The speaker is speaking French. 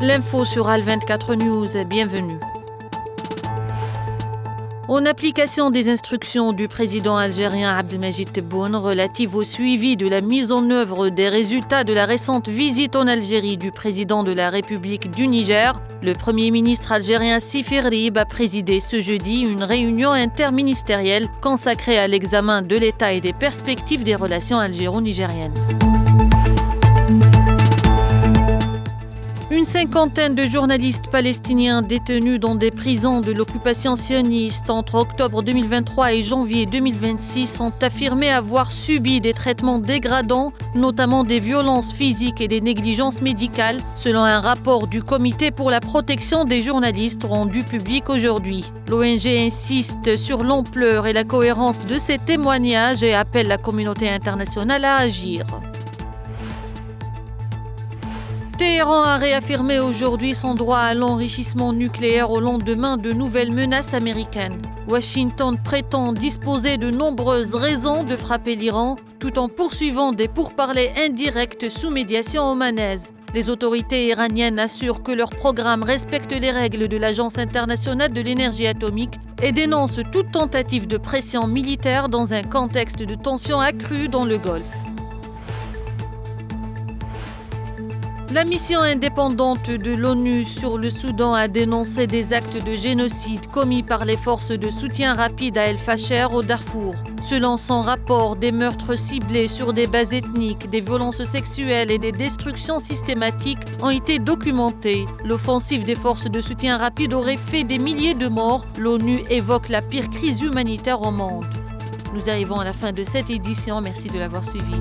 L'info sur Al24 News, bienvenue. En application des instructions du président algérien Abdelmadjid Tebboune relatives au suivi de la mise en œuvre des résultats de la récente visite en Algérie du président de la République du Niger, le Premier ministre algérien Sifi Rib a présidé ce jeudi une réunion interministérielle consacrée à l'examen de l'état et des perspectives des relations algéro-nigériennes. Une cinquantaine de journalistes palestiniens détenus dans des prisons de l'occupation sioniste entre octobre 2023 et janvier 2026 ont affirmé avoir subi des traitements dégradants, notamment des violences physiques et des négligences médicales, selon un rapport du Comité pour la protection des journalistes rendu public aujourd'hui. L'ONG insiste sur l'ampleur et la cohérence de ces témoignages et appelle la communauté internationale à agir. Téhéran a réaffirmé aujourd'hui son droit à l'enrichissement nucléaire au lendemain de nouvelles menaces américaines. Washington prétend disposer de nombreuses raisons de frapper l'Iran, tout en poursuivant des pourparlers indirects sous médiation omanaise. Les autorités iraniennes assurent que leur programme respecte les règles de l'Agence internationale de l'énergie atomique et dénoncent toute tentative de pression militaire dans un contexte de tensions accrues dans le Golfe. La mission indépendante de l'ONU sur le Soudan a dénoncé des actes de génocide commis par les forces de soutien rapide à El Fasher au Darfour. Selon son rapport, des meurtres ciblés sur des bases ethniques, des violences sexuelles et des destructions systématiques ont été documentés. L'offensive des forces de soutien rapide aurait fait des milliers de morts. L'ONU évoque la pire crise humanitaire au monde. Nous arrivons à la fin de cette édition. Merci de l'avoir suivi.